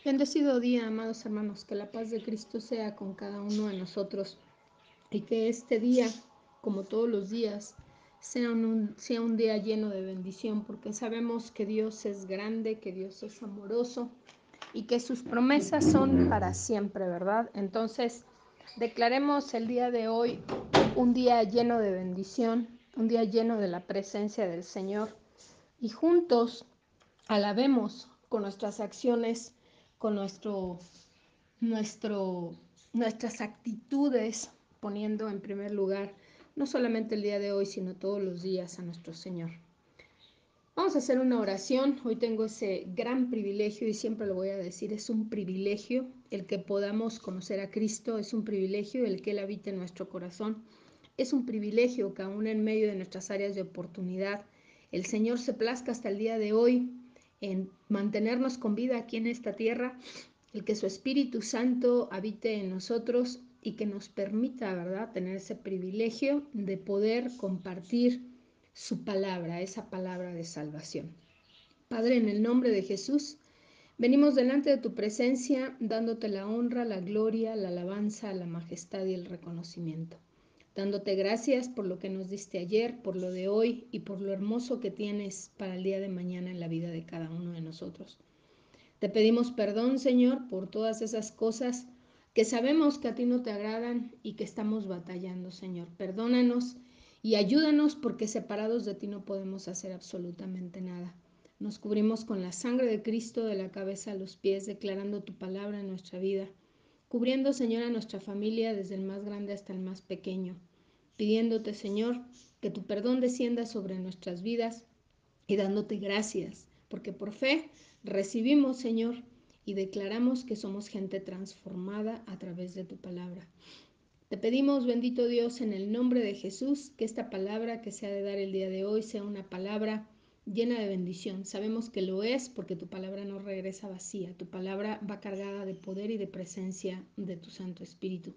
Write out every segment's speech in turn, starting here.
Bendecido día, amados hermanos, que la paz de Cristo sea con cada uno de nosotros y que este día, como todos los días, sea un día lleno de bendición, porque sabemos que Dios es grande, que Dios es amoroso y que sus promesas son para siempre, ¿verdad? Entonces, declaremos el día de hoy un día lleno de bendición, un día lleno de la presencia del Señor y juntos alabemos con nuestras acciones, con nuestras actitudes, poniendo en primer lugar no solamente el día de hoy, sino todos los días a nuestro Señor. Vamos a hacer una oración. Hoy tengo ese gran privilegio y siempre lo voy a decir, es un privilegio el que podamos conocer a Cristo, es un privilegio el que Él habite en nuestro corazón, es un privilegio que aún en medio de nuestras áreas de oportunidad, el Señor se plazca hasta el día de hoy en mantenernos con vida aquí en esta tierra, el que su Espíritu Santo habite en nosotros y que nos permita, ¿verdad?, tener ese privilegio de poder compartir su palabra, esa palabra de salvación. Padre, en el nombre de Jesús, venimos delante de tu presencia dándote la honra, la gloria, la alabanza, la majestad y el reconocimiento. Dándote gracias por lo que nos diste ayer, por lo de hoy y por lo hermoso que tienes para el día de mañana en la vida de cada uno de nosotros. Te pedimos perdón, Señor, por todas esas cosas que sabemos que a ti no te agradan y que estamos batallando, Señor. Perdónanos y ayúdanos porque separados de ti no podemos hacer absolutamente nada. Nos cubrimos con la sangre de Cristo de la cabeza a los pies, declarando tu palabra en nuestra vida, cubriendo, Señor, a nuestra familia desde el más grande hasta el más pequeño, pidiéndote, Señor, que tu perdón descienda sobre nuestras vidas y dándote gracias, porque por fe recibimos, Señor, y declaramos que somos gente transformada a través de tu palabra. Te pedimos, bendito Dios, en el nombre de Jesús, que esta palabra que se ha de dar el día de hoy sea una palabra llena de bendición. Sabemos que lo es porque tu palabra no regresa vacía, tu palabra va cargada de poder y de presencia de tu Santo Espíritu.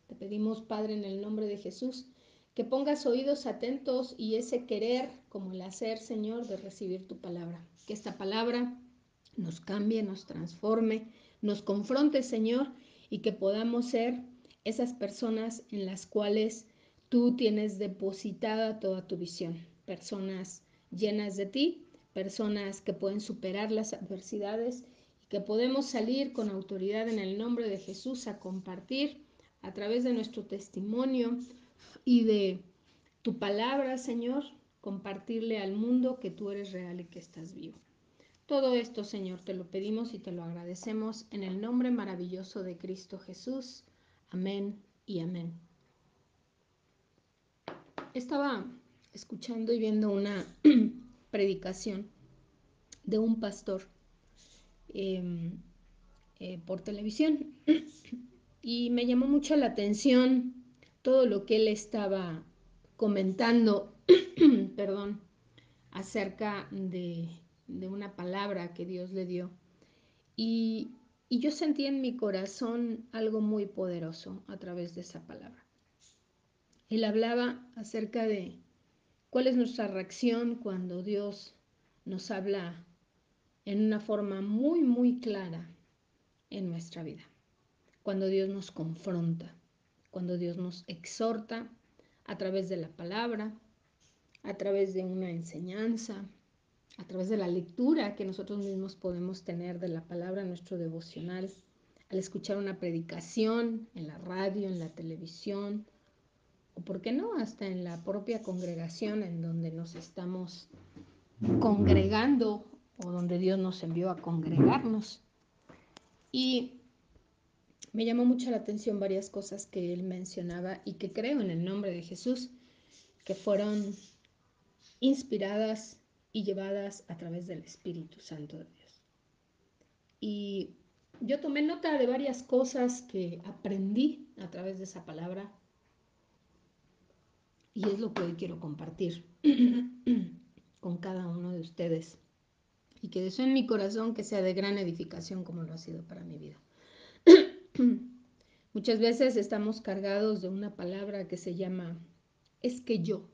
Te pedimos, Padre, en el nombre de Jesús, que pongas oídos atentos y ese querer como el hacer, Señor, de recibir tu palabra. Que esta palabra nos cambie, nos transforme, nos confronte, Señor, y que podamos ser esas personas en las cuales tú tienes depositada toda tu visión. Personas llenas de ti, personas que pueden superar las adversidades y que podemos salir con autoridad en el nombre de Jesús a compartir a través de nuestro testimonio y de tu palabra, Señor, compartirle al mundo que tú eres real y que estás vivo. Todo esto, Señor, te lo pedimos y te lo agradecemos en el nombre maravilloso de Cristo Jesús. Amén y amén. Estaba escuchando y viendo una predicación de un pastor eh, por televisión y me llamó mucho la atención todo lo que él estaba comentando, perdón, acerca de una palabra que Dios le dio. Y, y yo sentí en mi corazón algo muy poderoso a través de esa palabra. Él hablaba acerca de cuál es nuestra reacción cuando Dios nos habla en una forma muy, muy clara en nuestra vida. Cuando Dios nos confronta, cuando Dios nos exhorta a través de la palabra, a través de una enseñanza, a través de la lectura que nosotros mismos podemos tener de la palabra en nuestro devocional, al escuchar una predicación en la radio, en la televisión, o por qué no, hasta en la propia congregación en donde nos estamos congregando o donde Dios nos envió a congregarnos. Y me llamó mucho la atención varias cosas que él mencionaba y que creo en el nombre de Jesús que fueron inspiradas y llevadas a través del Espíritu Santo de Dios. Y yo tomé nota de varias cosas que aprendí a través de esa palabra y es lo que hoy quiero compartir con cada uno de ustedes y que deseo en mi corazón que sea de gran edificación como lo ha sido para mi vida. Muchas veces estamos cargados de una palabra que se llama es que yo.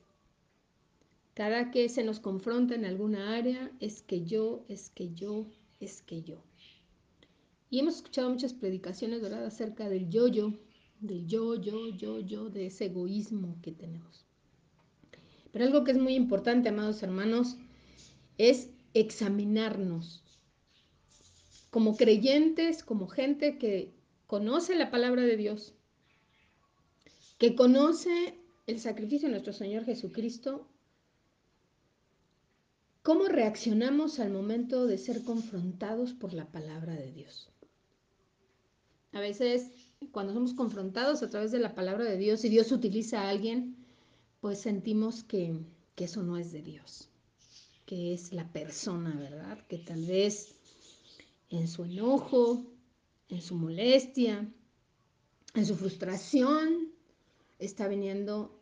Cada que se nos confronta en alguna área, es que yo, es que yo, es que yo. Y hemos escuchado muchas predicaciones, ¿verdad?, acerca del yo-yo, del yo, de ese egoísmo que tenemos. Pero algo que es muy importante, amados hermanos, es examinarnos como creyentes, como gente que conoce la palabra de Dios, que conoce el sacrificio de nuestro Señor Jesucristo. ¿Cómo reaccionamos al momento de ser confrontados por la palabra de Dios? A veces, cuando somos confrontados a través de la palabra de Dios y Dios utiliza a alguien, pues sentimos que eso no es de Dios, que es la persona, ¿verdad? Que tal vez en su enojo, en su molestia, en su frustración, está viniendo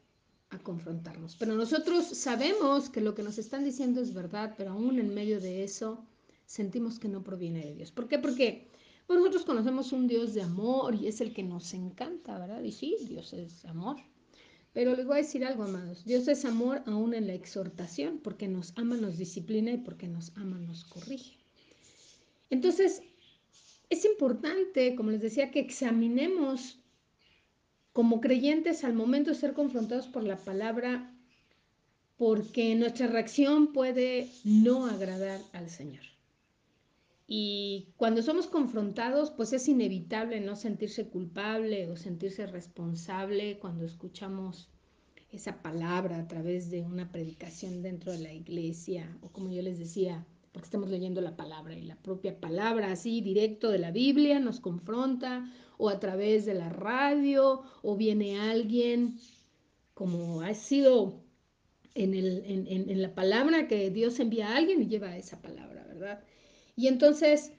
a confrontarnos. Pero nosotros sabemos que lo que nos están diciendo es verdad, pero aún en medio de eso sentimos que no proviene de Dios. ¿Por qué? Porque pues nosotros conocemos un Dios de amor y es el que nos encanta, ¿verdad? Y sí, Dios es amor. Pero les voy a decir algo, amados. Dios es amor aún en la exhortación, porque nos ama, nos disciplina y porque nos ama, nos corrige. Entonces, es importante, como les decía, que examinemos como creyentes al momento de ser confrontados por la palabra, porque nuestra reacción puede no agradar al Señor. Y cuando somos confrontados, pues es inevitable no sentirse culpable o sentirse responsable cuando escuchamos esa palabra a través de una predicación dentro de la iglesia, o como yo les decía, porque estamos leyendo la palabra y la propia palabra así directo de la Biblia nos confronta, o a través de la radio, o viene alguien como ha sido en la palabra que Dios envía a alguien y lleva esa palabra, ¿verdad? Y entonces,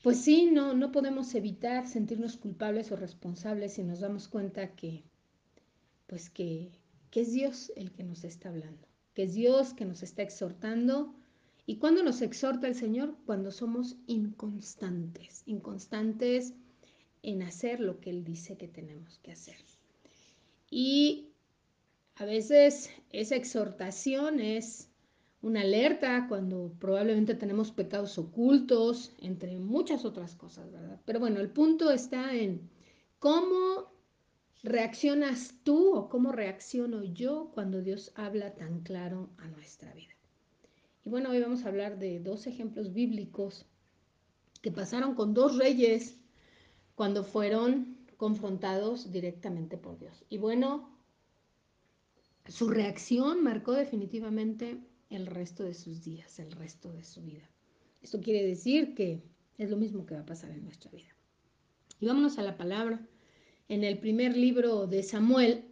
pues sí, no podemos evitar sentirnos culpables o responsables si nos damos cuenta pues que es Dios el que nos está hablando, que es Dios que nos está exhortando. ¿Y cuándo nos exhorta el Señor? Cuando somos inconstantes, inconstantes en hacer lo que Él dice que tenemos que hacer. Y a veces esa exhortación es una alerta cuando probablemente tenemos pecados ocultos, entre muchas otras cosas, ¿verdad? Pero bueno, el punto está en cómo reaccionas tú o cómo reacciono yo cuando Dios habla tan claro a nuestra vida. Y bueno, hoy vamos a hablar de dos ejemplos bíblicos que pasaron con dos reyes cuando fueron confrontados directamente por Dios. Y bueno, su reacción marcó definitivamente el resto de sus días, el resto de su vida. Esto quiere decir que es lo mismo que va a pasar en nuestra vida. Y vámonos a la palabra. En el primer libro de Samuel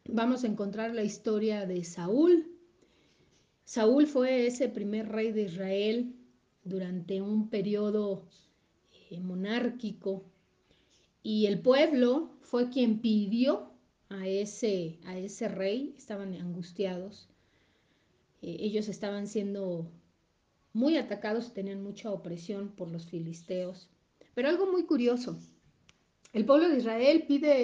vamos a encontrar la historia de Saúl. Saúl fue ese primer rey de Israel durante un periodo monárquico y el pueblo fue quien pidió a ese rey. Estaban angustiados. Ellos estaban siendo muy atacados, tenían mucha opresión por los filisteos. Pero algo muy curioso, el pueblo de Israel pide a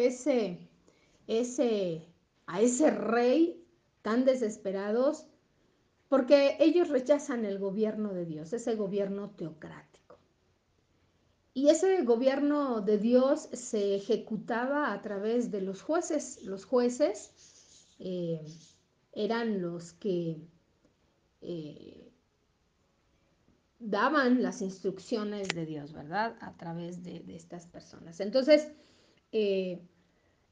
ese rey tan desesperados porque ellos rechazan el gobierno de Dios, ese gobierno teocrático. Y ese gobierno de Dios se ejecutaba a través de los jueces. Los jueces eran los que daban las instrucciones de Dios, ¿verdad? A través de estas personas. Entonces,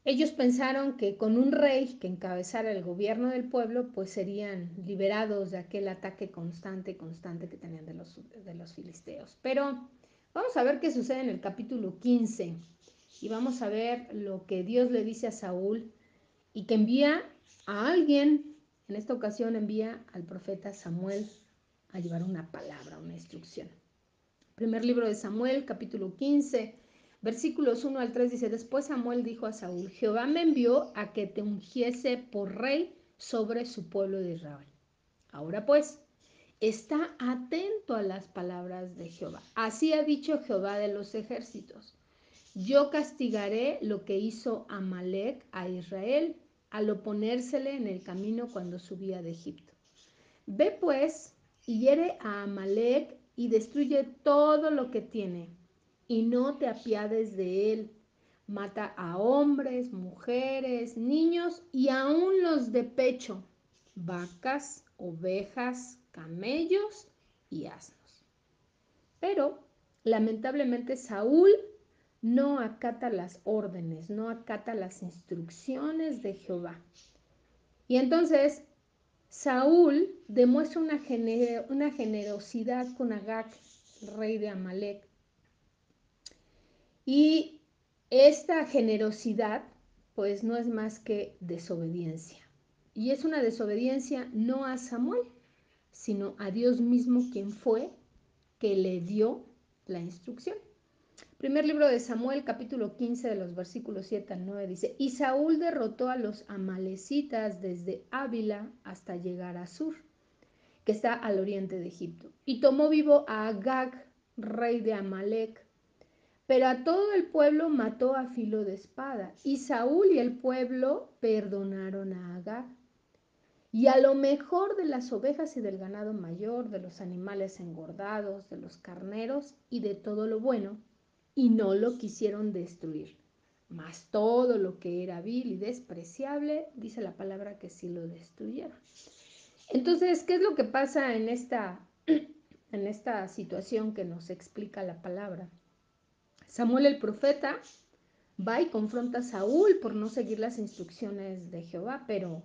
ellos pensaron que con un rey que encabezara el gobierno del pueblo, pues serían liberados de aquel ataque constante que tenían de los filisteos. Pero vamos a ver qué sucede en el capítulo 15 y vamos a ver lo que Dios le dice a Saúl y que envía a alguien, en esta ocasión envía al profeta Samuel a llevar una palabra, una instrucción. Primer libro de Samuel, capítulo 15, versículos 1 al 3 dice: Después Samuel dijo a Saúl: Jehová me envió a que te ungiese por rey sobre su pueblo de Israel. Ahora pues, está atento a las palabras de Jehová. Así ha dicho Jehová de los ejércitos: Yo castigaré lo que hizo Amalec a Israel al oponérsele en el camino cuando subía de Egipto. Ve pues y hiere a Amalec y destruye todo lo que tiene, y no te apiades de él. Mata a hombres, mujeres, niños y aún los de pecho, vacas, ovejas, camellos y asnos. Pero, lamentablemente, Saúl no acata las órdenes, no acata las instrucciones de Jehová. Y entonces Saúl demuestra una generosidad con Agag, rey de Amalek. Y esta generosidad, pues no es más que desobediencia. Y es una desobediencia no a Samuel, sino a Dios mismo, quien fue que le dio la instrucción. Primer libro de Samuel, capítulo 15, de los versículos 7 al 9, dice: Y Saúl derrotó a los amalecitas desde Ávila hasta llegar a Sur, que está al oriente de Egipto, y tomó vivo a Agag, rey de Amalek, pero a todo el pueblo mató a filo de espada, y Saúl y el pueblo perdonaron a Agag. Y a lo mejor de las ovejas y del ganado mayor, de los animales engordados, de los carneros y de todo lo bueno, y no lo quisieron destruir. Mas todo lo que era vil y despreciable, dice la palabra que sí lo destruyeron. Entonces, ¿qué es lo que pasa en esta situación que nos explica la palabra? Samuel el profeta va y confronta a Saúl por no seguir las instrucciones de Jehová, pero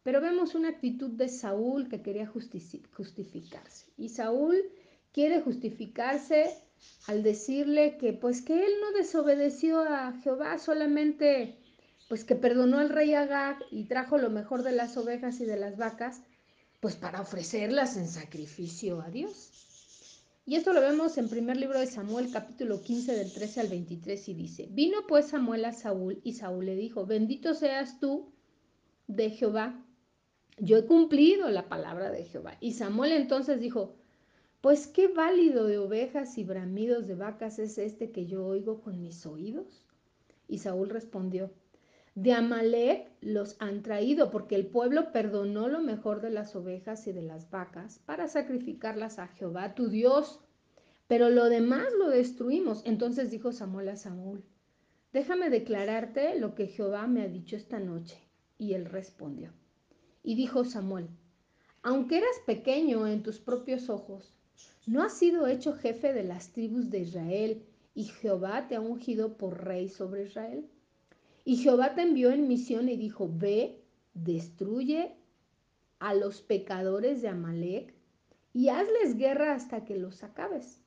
vemos una actitud de Saúl que quería justificarse. Y Saúl quiere justificarse al decirle que pues que él no desobedeció a Jehová, solamente pues que perdonó al rey Agag y trajo lo mejor de las ovejas y de las vacas, pues para ofrecerlas en sacrificio a Dios. Y esto lo vemos en primer libro de Samuel, capítulo 15, del 13 al 23, y dice: Vino pues Samuel a Saúl, y Saúl le dijo: Bendito seas tú de Jehová, yo he cumplido la palabra de Jehová. Y Samuel entonces dijo: Pues qué válido de ovejas y bramidos de vacas es este que yo oigo con mis oídos. Y Saúl respondió: De Amalek los han traído, porque el pueblo perdonó lo mejor de las ovejas y de las vacas para sacrificarlas a Jehová tu Dios, pero lo demás lo destruimos. Entonces dijo Samuel a Saúl: Déjame declararte lo que Jehová me ha dicho esta noche. Y él respondió. Y dijo Samuel: Aunque eras pequeño en tus propios ojos, ¿no has sido hecho jefe de las tribus de Israel, y Jehová te ha ungido por rey sobre Israel? Y Jehová te envió en misión y dijo: Ve, destruye a los pecadores de Amalek y hazles guerra hasta que los acabes.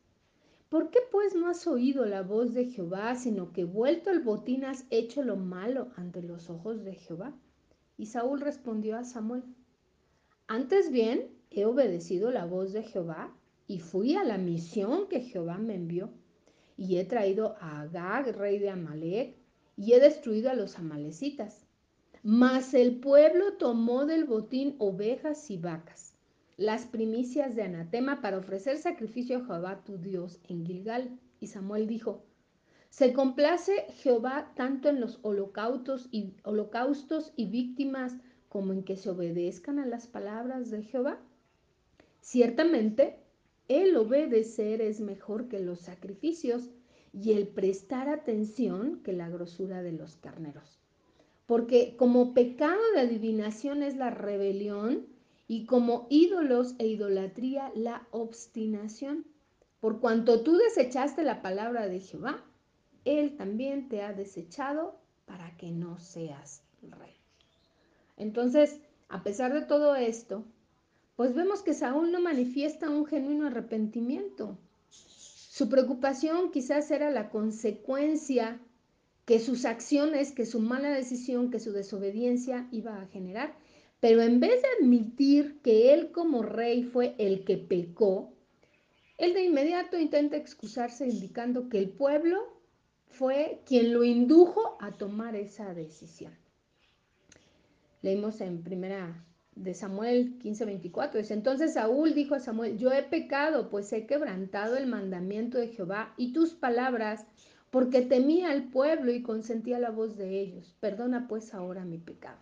¿Por qué pues no has oído la voz de Jehová, sino que vuelto el botín has hecho lo malo ante los ojos de Jehová? Y Saúl respondió a Samuel: Antes bien, he obedecido la voz de Jehová y fui a la misión que Jehová me envió. Y he traído a Agag, rey de Amalek, y he destruido a los amalecitas. Mas el pueblo tomó del botín ovejas y vacas, las primicias de anatema, para ofrecer sacrificio a Jehová tu Dios en Gilgal. Y Samuel dijo: ¿Se complace Jehová tanto en los holocaustos y víctimas como en que se obedezcan a las palabras de Jehová? Ciertamente, el obedecer es mejor que los sacrificios, y el prestar atención que la grosura de los carneros. Porque como pecado de adivinación es la rebelión, y como ídolos e idolatría la obstinación. Por cuanto tú desechaste la palabra de Jehová, él también te ha desechado para que no seas rey. Entonces, a pesar de todo esto, pues vemos que Saúl no manifiesta un genuino arrepentimiento. Su preocupación quizás era la consecuencia que sus acciones, que su mala decisión, que su desobediencia iba a generar. Pero en vez de admitir que él como rey fue el que pecó, él de inmediato intenta excusarse indicando que el pueblo fue quien lo indujo a tomar esa decisión. Leímos en primera de Samuel 15:24, dice: Entonces Saúl dijo a Samuel: Yo he pecado, pues he quebrantado el mandamiento de Jehová y tus palabras, porque temía al pueblo y consentía la voz de ellos. Perdona pues ahora mi pecado.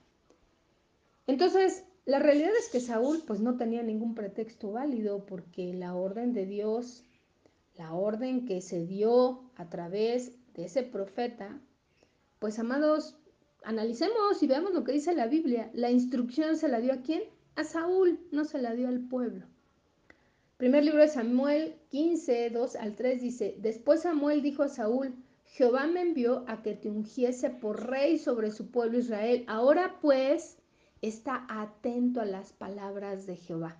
Entonces, la realidad es que Saúl pues no tenía ningún pretexto válido, porque la orden de Dios la orden que se dio a través de ese profeta, pues amados, analicemos y veamos lo que dice la Biblia. La instrucción se la dio ¿a quién? A Saúl, no se la dio al pueblo. Primer libro de Samuel 15, 2 al 3 dice, después Samuel dijo a Saúl, Jehová me envió a que te ungiese por rey sobre su pueblo Israel. Ahora pues, está atento a las palabras de Jehová.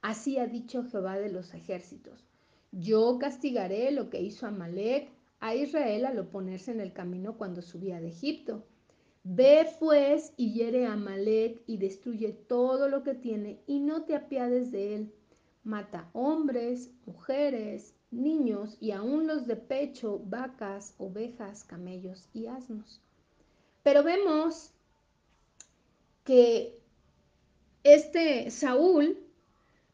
Así ha dicho Jehová de los ejércitos. Yo castigaré lo que hizo Amalec a Israel al oponerse en el camino cuando subía de Egipto. Ve pues y hiere a Amalec y destruye todo lo que tiene y no te apiades de él. Mata hombres, mujeres, niños y aún los de pecho, vacas, ovejas, camellos y asnos. Pero vemos que este Saúl,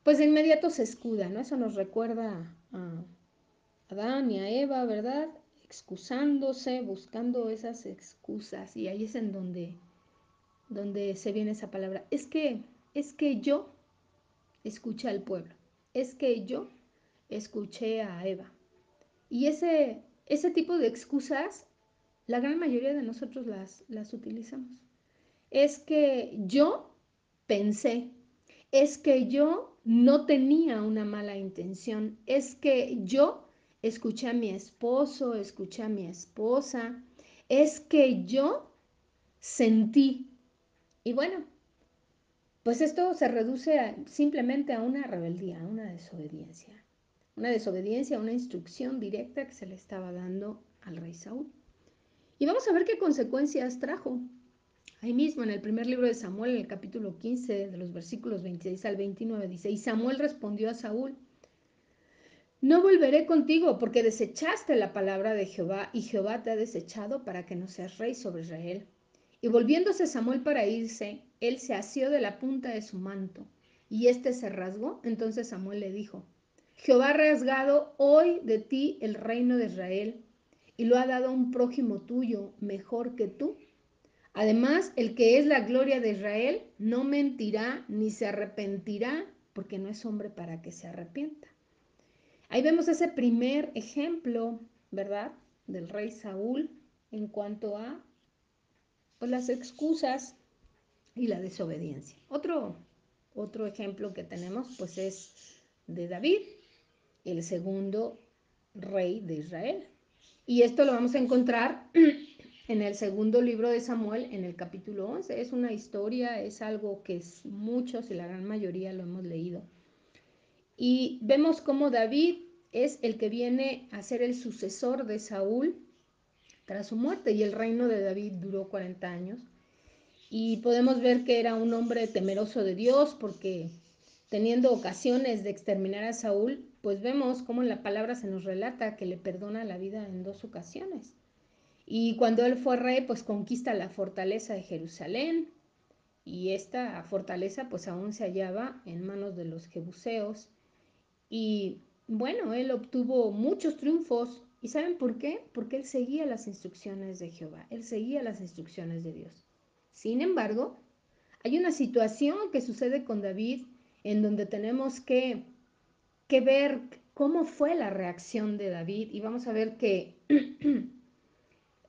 pues de inmediato se escuda, ¿no? Eso nos recuerda a Adán y a Eva, ¿verdad? Excusándose, buscando esas excusas. Y ahí es en donde se viene esa palabra. Es que yo escuché al pueblo. Es que yo escuché a Eva. Y ese tipo de excusas, la gran mayoría de nosotros las utilizamos. Es que yo pensé, es que yo no tenía una mala intención, es que yo escuché a mi esposo, escuché a mi esposa, es que yo sentí. Y bueno, pues esto se reduce simplemente a una rebeldía, a una desobediencia. Una desobediencia a una instrucción directa que se le estaba dando al rey Saúl. Y vamos a ver qué consecuencias trajo. Ahí mismo en el primer libro de Samuel, en el capítulo 15, de los versículos 26 al 29, dice, y Samuel respondió a Saúl, no volveré contigo porque desechaste la palabra de Jehová y Jehová te ha desechado para que no seas rey sobre Israel. Y volviéndose Samuel para irse, él se asió de la punta de su manto y éste se rasgó. Entonces Samuel le dijo, Jehová ha rasgado hoy de ti el reino de Israel y lo ha dado a un prójimo tuyo mejor que tú. Además, el que es la gloria de Israel no mentirá ni se arrepentirá porque no es hombre para que se arrepienta. Ahí vemos ese primer ejemplo, ¿verdad?, del rey Saúl en cuanto a pues, las excusas y la desobediencia. Otro ejemplo que tenemos pues es de David, el segundo rey de Israel. Y esto lo vamos a encontrar en el segundo libro de Samuel, en el capítulo 11. Es una historia, es algo que muchos y la gran mayoría lo hemos leído. Y vemos cómo David es el que viene a ser el sucesor de Saúl tras su muerte, y el reino de David duró 40 años. Y podemos ver que era un hombre temeroso de Dios porque teniendo ocasiones de exterminar a Saúl, pues vemos cómo en la palabra se nos relata que le perdona la vida en 2 ocasiones. Y cuando él fue rey, pues conquista la fortaleza de Jerusalén, y esta fortaleza pues aún se hallaba en manos de los jebuseos. Y bueno, él obtuvo muchos triunfos. ¿Y saben por qué? Porque él seguía las instrucciones de Jehová, él seguía las instrucciones de Dios. Sin embargo, hay una situación que sucede con David en donde tenemos que ver cómo fue la reacción de David, y vamos a ver que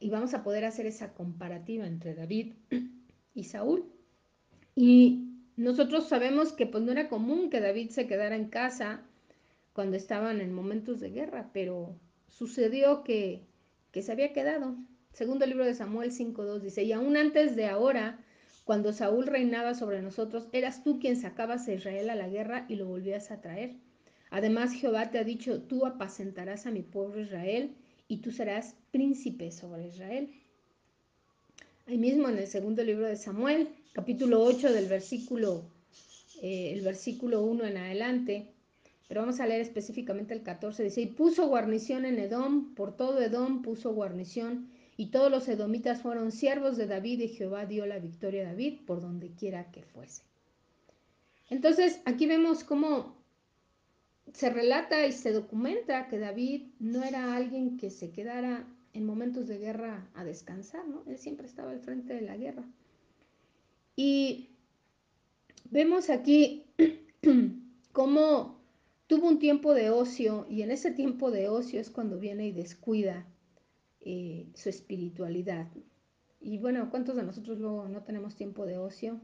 y vamos a poder hacer esa comparativa entre David y Saúl. Y nosotros sabemos que pues no era común que David se quedara en casa cuando estaban en momentos de guerra, pero sucedió que se había quedado. Segundo libro de Samuel 5:2 dice, y aún antes de ahora, cuando Saúl reinaba sobre nosotros, eras tú quien sacabas a Israel a la guerra y lo volvías a traer. Además, Jehová te ha dicho, tú apacentarás a mi pueblo Israel y tú serás príncipe sobre Israel. Ahí mismo en el segundo libro de Samuel, capítulo 8 del el versículo 1 en adelante, pero vamos a leer específicamente el 14, dice, y puso guarnición en Edom, por todo Edom puso guarnición, y todos los edomitas fueron siervos de David, y Jehová dio la victoria a David por donde quiera que fuese. Entonces, aquí vemos cómo se relata y se documenta que David no era alguien que se quedara en momentos de guerra a descansar, ¿no? Él siempre estaba al frente de la guerra. Y vemos aquí cómo tuvo un tiempo de ocio y en ese tiempo de ocio es cuando viene y descuida su espiritualidad. Y bueno, ¿cuántos de nosotros luego no tenemos tiempo de ocio?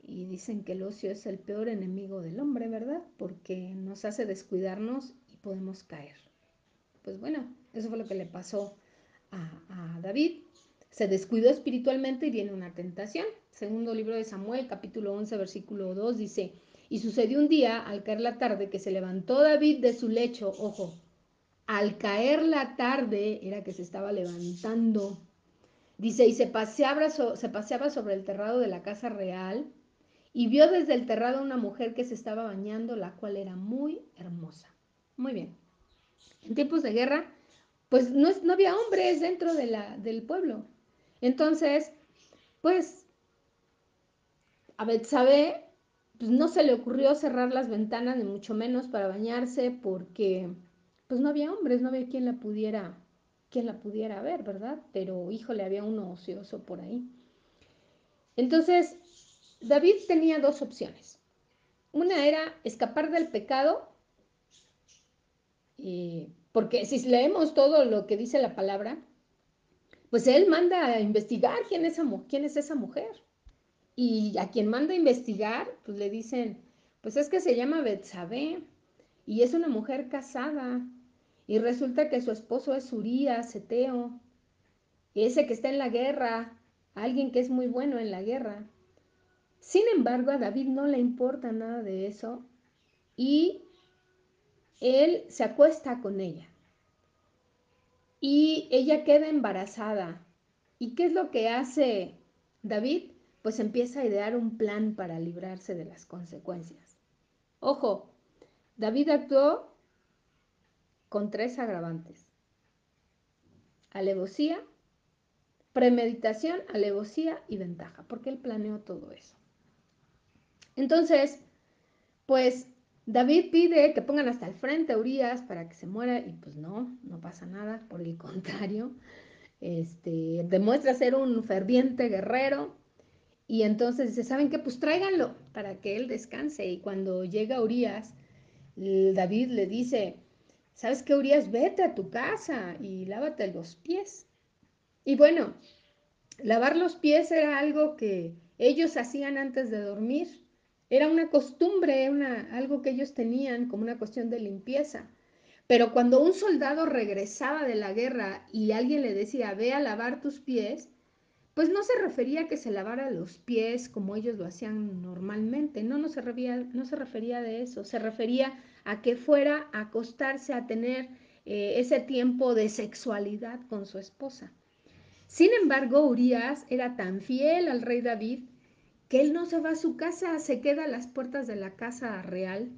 Y dicen que el ocio es el peor enemigo del hombre, ¿verdad? Porque nos hace descuidarnos y podemos caer. Pues bueno, eso fue lo que le pasó a David. Se descuidó espiritualmente y viene una tentación. Segundo libro de Samuel, capítulo 11, versículo 2, dice, y sucedió un día, al caer la tarde, que se levantó David de su lecho, ojo, al caer la tarde era que se estaba levantando, dice, y se paseaba sobre el terrado de la casa real, y vio desde el terrado una mujer que se estaba bañando, la cual era muy hermosa. Muy bien. En tiempos de guerra, pues no había hombres dentro del pueblo. Entonces, pues a Betsabé pues, no se le ocurrió cerrar las ventanas, ni mucho menos para bañarse, porque pues no había hombres, no había quien la pudiera ver, ¿verdad? Pero híjole, había uno ocioso por ahí. Entonces, David tenía dos opciones. Una era escapar del pecado, porque si leemos todo lo que dice la palabra, pues él manda a investigar quién es esa mujer. Y a quien manda a investigar, pues le dicen, pues es que se llama Betsabé y es una mujer casada. Y resulta que su esposo es Urías, Eteo, ese que está en la guerra, alguien que es muy bueno en la guerra. Sin embargo, a David no le importa nada de eso y él se acuesta con ella. Y ella queda embarazada. ¿Y qué es lo que hace David? Pues empieza a idear un plan para librarse de las consecuencias. Ojo, David actuó con tres agravantes: alevosía, premeditación, alevosía y ventaja, porque él planeó todo eso. Entonces, pues David pide que pongan hasta el frente a Urías para que se muera y pues no pasa nada, por el contrario, demuestra ser un ferviente guerrero y entonces dice, ¿saben qué? Pues tráiganlo para que él descanse. Y cuando llega Urías, David le dice, ¿sabes qué, Urías? Vete a tu casa y lávate los pies. Y bueno, lavar los pies era algo que ellos hacían antes de dormir. Era una costumbre, algo que ellos tenían como una cuestión de limpieza. Pero cuando un soldado regresaba de la guerra y alguien le decía, ve a lavar tus pies, pues no se refería a que se lavara los pies como ellos lo hacían normalmente, no se refería de eso, se refería a que fuera a acostarse a tener ese tiempo de sexualidad con su esposa. Sin embargo, Urías era tan fiel al rey David que él no se va a su casa, se queda a las puertas de la casa real.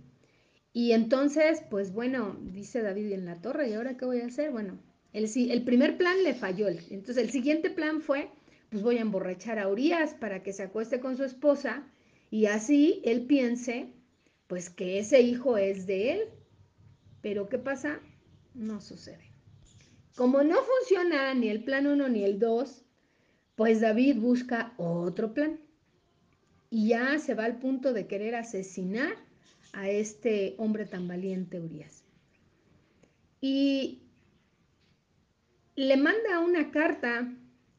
Y entonces, pues bueno, dice David en la torre, ¿y ahora qué voy a hacer? Bueno, el primer plan le falló. Entonces el siguiente plan fue, pues voy a emborrachar a Urías para que se acueste con su esposa y así él piense, pues que ese hijo es de él. Pero ¿qué pasa? No sucede. Como no funciona ni el plan 1 ni el 2, pues David busca otro plan y ya se va al punto de querer asesinar a este hombre tan valiente, Urías. Y le manda una carta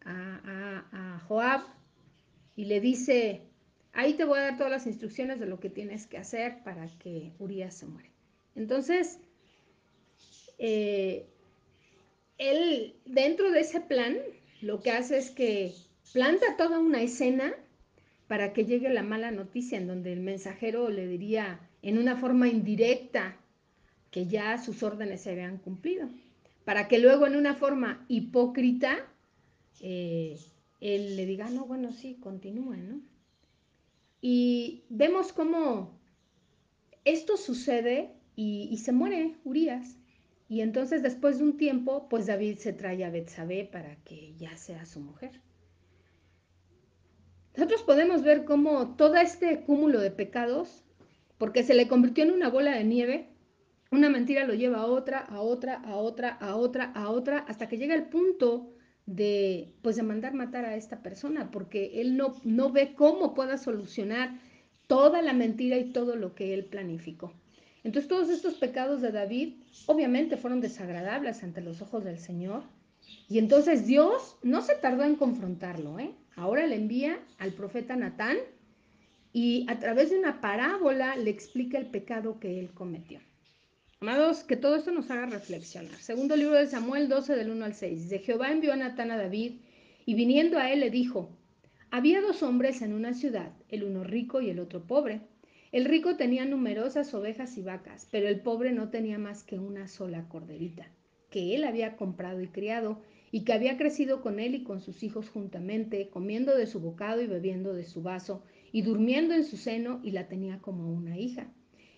a Joab y le dice, ahí te voy a dar todas las instrucciones de lo que tienes que hacer para que Urías se muera. Entonces, él, dentro de ese plan, lo que hace es que planta toda una escena para que llegue la mala noticia, en donde el mensajero le diría en una forma indirecta que ya sus órdenes se habían cumplido, para que luego en una forma hipócrita él le diga, no, bueno, sí, continúe, ¿no? Y vemos cómo esto sucede y se muere Urías. Y entonces después de un tiempo, pues David se trae a Betsabé para que ya sea su mujer. Nosotros podemos ver cómo todo este cúmulo de pecados, porque se le convirtió en una bola de nieve, una mentira lo lleva a otra, a otra, a otra, a otra, a otra, hasta que llega el punto pues, de mandar matar a esta persona, porque él no ve cómo pueda solucionar toda la mentira y todo lo que él planificó. Entonces todos estos pecados de David obviamente fueron desagradables ante los ojos del Señor. Y entonces Dios no se tardó en confrontarlo, ¿eh? Ahora le envía al profeta Natán y a través de una parábola le explica el pecado que él cometió. Amados, que todo esto nos haga reflexionar. Segundo libro de Samuel 12 del 1 al 6. De Jehová envió a Natán a David y viniendo a él le dijo, había dos hombres en una ciudad, el uno rico y el otro pobre. El rico tenía numerosas ovejas y vacas, pero el pobre no tenía más que una sola corderita, que él había comprado y criado, y que había crecido con él y con sus hijos juntamente, comiendo de su bocado y bebiendo de su vaso, y durmiendo en su seno, y la tenía como una hija.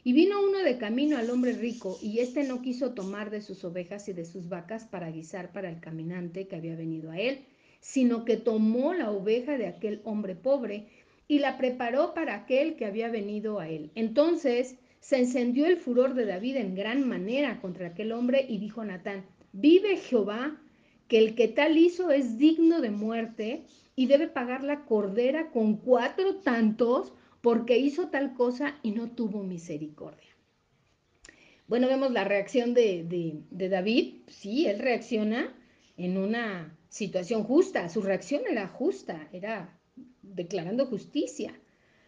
Y vino uno de camino al hombre rico, y éste no quiso tomar de sus ovejas y de sus vacas para guisar para el caminante que había venido a él, sino que tomó la oveja de aquel hombre pobre y la preparó para aquel que había venido a él. Entonces se encendió el furor de David en gran manera contra aquel hombre y dijo a Natán, vive Jehová, que el que tal hizo es digno de muerte y debe pagar la cordera con 4 tantos porque hizo tal cosa y no tuvo misericordia. Bueno, vemos la reacción de David. Sí, él reacciona en una situación justa. Su reacción era justa, era declarando justicia.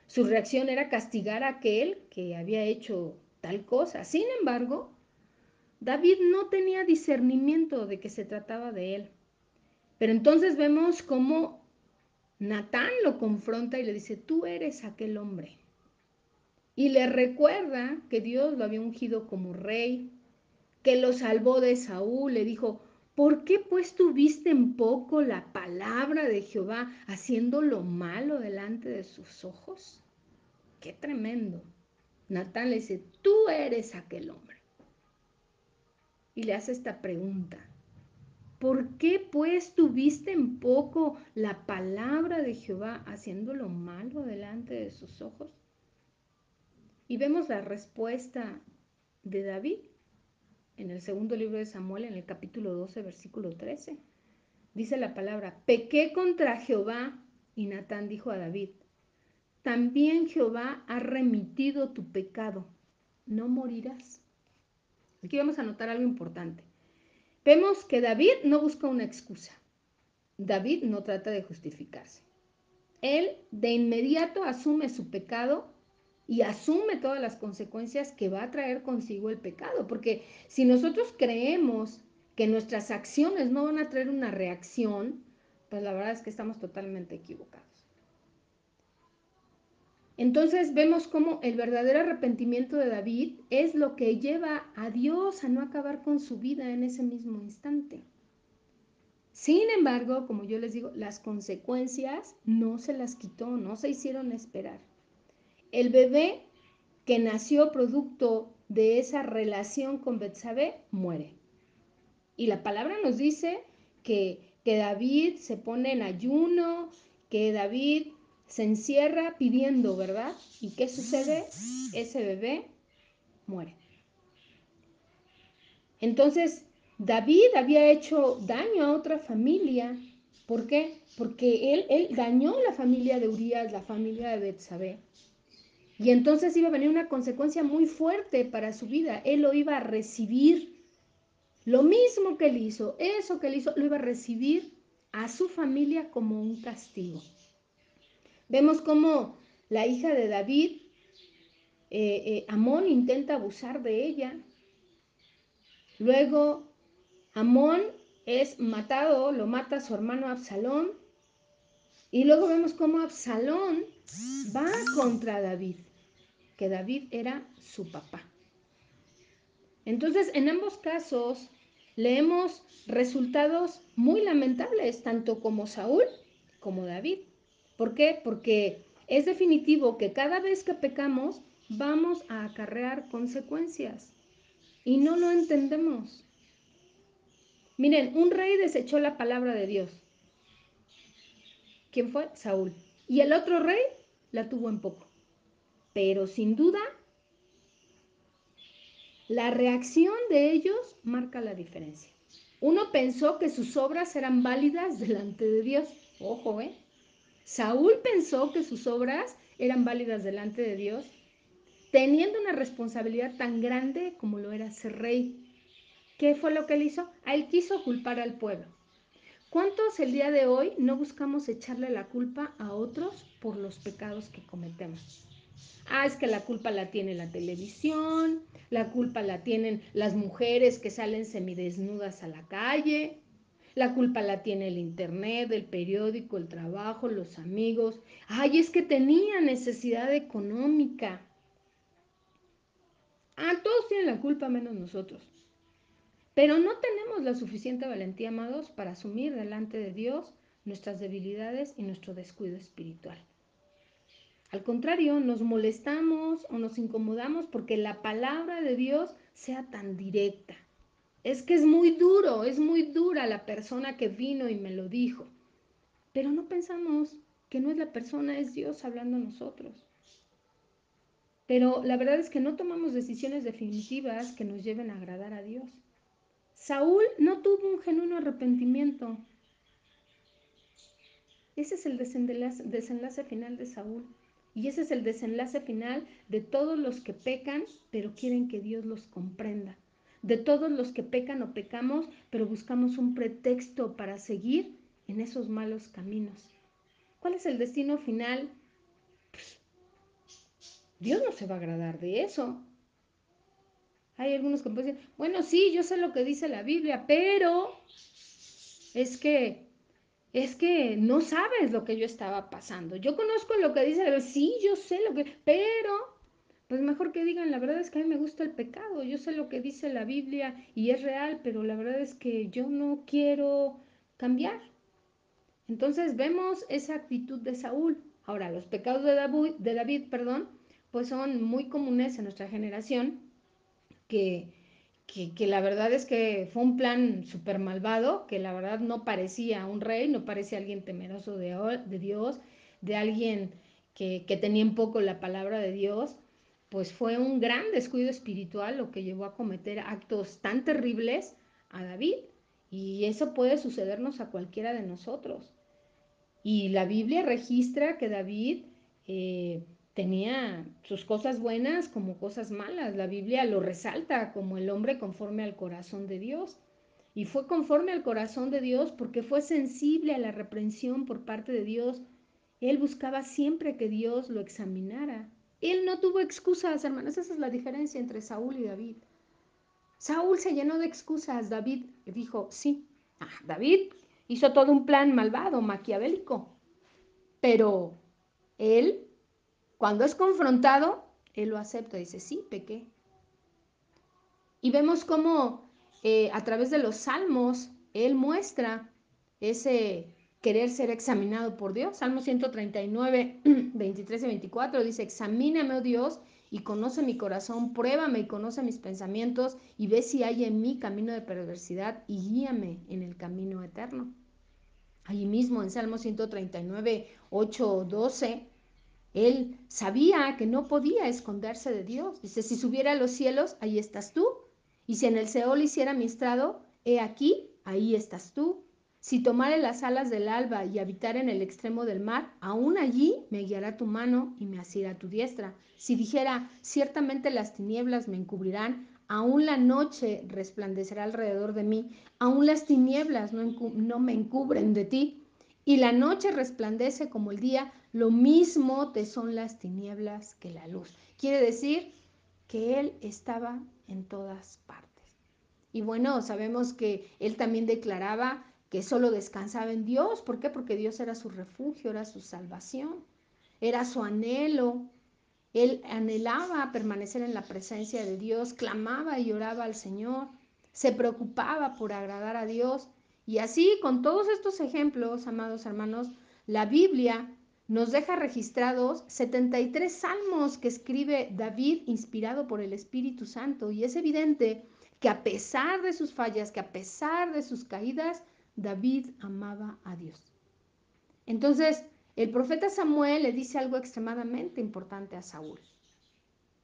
Su reacción era castigar a aquel que había hecho tal cosa. Sin embargo, David no tenía discernimiento de que se trataba de él. Pero entonces vemos cómo Natán lo confronta y le dice, tú eres aquel hombre. Y le recuerda que Dios lo había ungido como rey, que lo salvó de Saúl. Le dijo, ¿por qué pues tuviste en poco la palabra de Jehová haciendo lo malo delante de sus ojos? Qué tremendo. Natán le dice, tú eres aquel hombre. Y le hace esta pregunta. ¿Por qué pues tuviste en poco la palabra de Jehová haciendo lo malo delante de sus ojos? Y vemos la respuesta de David en el segundo libro de Samuel, en el capítulo 12, versículo 13. Dice la palabra, pequé contra Jehová, y Natán dijo a David, también Jehová ha remitido tu pecado, no morirás. Aquí vamos a notar algo importante. Vemos que David no busca una excusa. David no trata de justificarse. Él de inmediato asume su pecado y asume todas las consecuencias que va a traer consigo el pecado. Porque si nosotros creemos que nuestras acciones no van a traer una reacción, pues la verdad es que estamos totalmente equivocados. Entonces vemos cómo el verdadero arrepentimiento de David es lo que lleva a Dios a no acabar con su vida en ese mismo instante. Sin embargo, como yo les digo, las consecuencias no se las quitó, no se hicieron esperar. El bebé que nació producto de esa relación con Betsabé muere. Y la palabra nos dice que David se pone en ayuno, que David se encierra pidiendo, ¿verdad? ¿Y qué sucede? Ese bebé muere. Entonces, David había hecho daño a otra familia. ¿Por qué? Porque él dañó la familia de Urías, la familia de Betsabé. Y entonces iba a venir una consecuencia muy fuerte para su vida. Él lo iba a recibir. Lo mismo que él hizo, eso que él hizo, lo iba a recibir a su familia como un castigo. Vemos cómo la hija de David, Amón, intenta abusar de ella. Luego, Amón es matado, lo mata su hermano Absalón. Y luego vemos cómo Absalón va contra David, que David era su papá. Entonces, en ambos casos, leemos resultados muy lamentables, tanto como Saúl como David. ¿Por qué? Porque es definitivo que cada vez que pecamos, vamos a acarrear consecuencias. Y no lo entendemos. Miren, un rey desechó la palabra de Dios. ¿Quién fue? Saúl. Y el otro rey la tuvo en poco. Pero sin duda, la reacción de ellos marca la diferencia. Uno pensó que sus obras eran válidas delante de Dios. Ojo, ¿eh? Saúl pensó que sus obras eran válidas delante de Dios. teniendo una responsabilidad tan grande como lo era ser rey. ¿Qué fue lo que él hizo? A él quiso culpar al pueblo. ¿Cuántos el día de hoy no buscamos echarle la culpa a otros por los pecados que cometemos? Es que la culpa la tiene la televisión, la culpa la tienen las mujeres que salen semidesnudas a la calle, la culpa la tiene el internet, el periódico, el trabajo, los amigos. Es que tenía necesidad económica. Todos tienen la culpa menos nosotros. Pero no tenemos la suficiente valentía, amados, para asumir delante de Dios nuestras debilidades y nuestro descuido espiritual. Al contrario, nos molestamos o nos incomodamos porque la palabra de Dios sea tan directa. Es que es muy duro, es muy dura la persona que vino y me lo dijo. Pero no pensamos que no es la persona, es Dios hablando a nosotros. Pero la verdad es que no tomamos decisiones definitivas que nos lleven a agradar a Dios. Saúl no tuvo un genuino arrepentimiento. Ese es el desenlace final de Saúl. Y ese es el desenlace final de todos los que pecan, pero quieren que Dios los comprenda. De todos los que pecan o pecamos, pero buscamos un pretexto para seguir en esos malos caminos. ¿Cuál es el destino final? Pues, Dios no se va a agradar de eso. Hay algunos que pueden decir, bueno, sí, yo sé lo que dice la Biblia, pero es que no sabes lo que yo estaba pasando. Yo conozco lo que dice la Biblia, sí, yo sé lo que, pero pues mejor que digan, la verdad es que a mí me gusta el pecado, yo sé lo que dice la Biblia y es real, pero la verdad es que yo no quiero cambiar. Entonces vemos esa actitud de Saúl. Ahora, los pecados de David, pues son muy comunes en nuestra generación, que, que la verdad es que fue un plan súper malvado, que la verdad no parecía un rey, no parecía alguien temeroso de Dios, de alguien que tenía en poco la palabra de Dios. Pues fue un gran descuido espiritual lo que llevó a cometer actos tan terribles a David. Y eso puede sucedernos a cualquiera de nosotros. Y la Biblia registra que David eh, tenía sus cosas buenas como cosas malas. La Biblia lo resalta como el hombre conforme al corazón de Dios. Y fue conforme al corazón de Dios porque fue sensible a la reprensión por parte de Dios. Él buscaba siempre que Dios lo examinara. Él no tuvo excusas, hermanos. Esa es la diferencia entre Saúl y David. Saúl se llenó de excusas. David dijo, sí. David hizo todo un plan malvado, maquiavélico. Pero él, cuando es confrontado, él lo acepta. Dice, sí, pequé. Y vemos cómo a través de los salmos, él muestra ese querer ser examinado por Dios. Salmo 139, 23 y 24 dice, examíname, oh Dios, y conoce mi corazón, pruébame y conoce mis pensamientos, y ve si hay en mí camino de perversidad, y guíame en el camino eterno. Allí mismo en Salmo 139, 8, 12, él sabía que no podía esconderse de Dios. Dice, si subiera a los cielos, ahí estás tú. Y si en el Seol hiciera mi estrado, he aquí, ahí estás tú. Si tomare las alas del alba y habitar en el extremo del mar, aún allí me guiará tu mano y me asirá tu diestra. Si dijera, ciertamente las tinieblas me encubrirán, aún la noche resplandecerá alrededor de mí, aún las tinieblas no me encubren de ti. Y la noche resplandece como el día, lo mismo te son las tinieblas que la luz. Quiere decir que él estaba en todas partes. Y bueno, sabemos que él también declaraba que solo descansaba en Dios. ¿Por qué? Porque Dios era su refugio, era su salvación, era su anhelo. Él anhelaba permanecer en la presencia de Dios, clamaba y oraba al Señor, se preocupaba por agradar a Dios. Y así, con todos estos ejemplos, amados hermanos, la Biblia nos deja registrados 73 salmos que escribe David inspirado por el Espíritu Santo. Y es evidente que a pesar de sus fallas, que a pesar de sus caídas, David amaba a Dios. Entonces, el profeta Samuel le dice algo extremadamente importante a Saúl.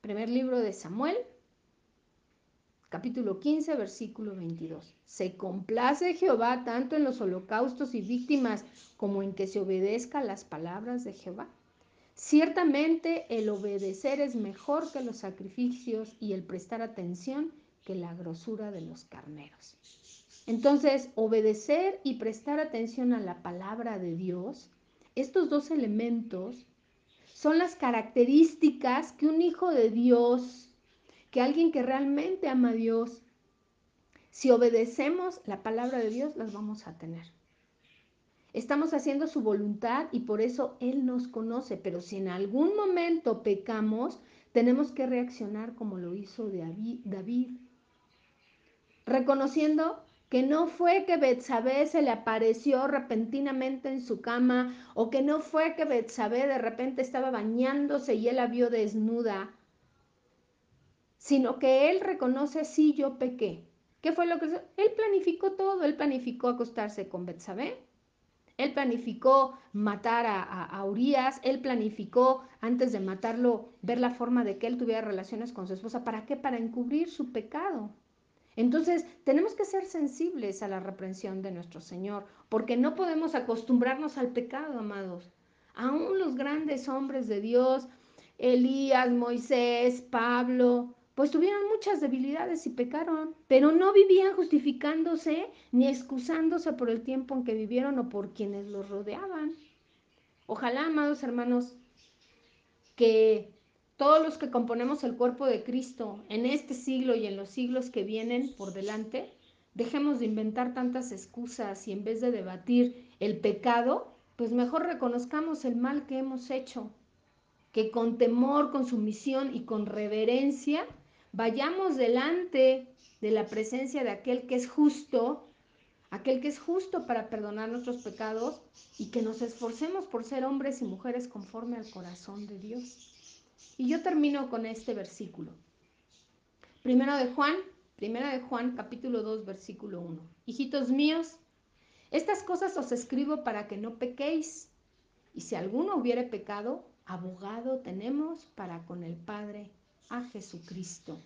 Primer libro de Samuel, capítulo 15, versículo 22. Se complace Jehová tanto en los holocaustos y víctimas como en que se obedezca las palabras de Jehová. Ciertamente el obedecer es mejor que los sacrificios y el prestar atención que la grosura de los carneros. Entonces, obedecer y prestar atención a la palabra de Dios, estos dos elementos son las características que un hijo de Dios, que alguien que realmente ama a Dios, si obedecemos la palabra de Dios, las vamos a tener. Estamos haciendo su voluntad y por eso Él nos conoce, pero si en algún momento pecamos, tenemos que reaccionar como lo hizo David, reconociendo que no fue que Betsabé se le apareció repentinamente en su cama, o que no fue que Betsabé de repente estaba bañándose y él la vio desnuda, sino que él reconoce, sí, yo pequé. ¿Qué fue lo que hizo? Él planificó todo, él planificó acostarse con Betsabé, él planificó matar a Urías, él planificó antes de matarlo ver la forma de que él tuviera relaciones con su esposa. ¿Para qué? Para encubrir su pecado. Entonces, tenemos que ser sensibles a la reprensión de nuestro Señor, porque no podemos acostumbrarnos al pecado, amados. Aún los grandes hombres de Dios, Elías, Moisés, Pablo, pues tuvieron muchas debilidades y pecaron, pero no vivían justificándose ni excusándose por el tiempo en que vivieron o por quienes los rodeaban. Ojalá, amados hermanos, que todos los que componemos el cuerpo de Cristo en este siglo y en los siglos que vienen por delante, dejemos de inventar tantas excusas y en vez de debatir el pecado, pues mejor reconozcamos el mal que hemos hecho, que con temor, con sumisión y con reverencia vayamos delante de la presencia de aquel que es justo para perdonar nuestros pecados, y que nos esforcemos por ser hombres y mujeres conforme al corazón de Dios. Y yo termino con este versículo. Primera de Juan, capítulo 2, versículo 1. Hijitos míos, estas cosas os escribo para que no pequéis. Y si alguno hubiere pecado, abogado tenemos para con el Padre, a Jesucristo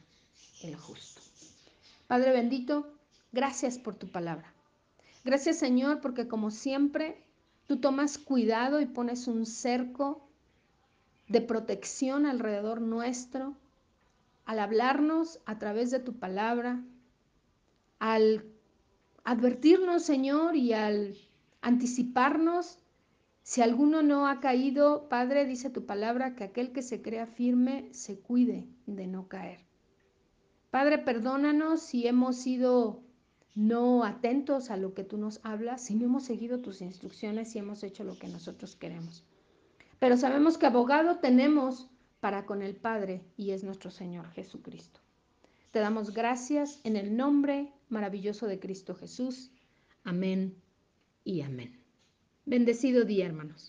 el justo. Padre bendito, gracias por tu palabra. Gracias, Señor, porque como siempre, tú tomas cuidado y pones un cerco de protección alrededor nuestro, al hablarnos a través de tu palabra, al advertirnos, Señor, y al anticiparnos. Si alguno no ha caído, Padre, dice tu palabra, que aquel que se crea firme se cuide de no caer. Padre, perdónanos si hemos sido no atentos a lo que tú nos hablas, si no hemos seguido tus instrucciones, si hemos hecho lo que nosotros queremos. Pero sabemos que abogado tenemos para con el Padre, y es nuestro Señor Jesucristo. Te damos gracias en el nombre maravilloso de Cristo Jesús. Amén y amén. Bendecido día, hermanos.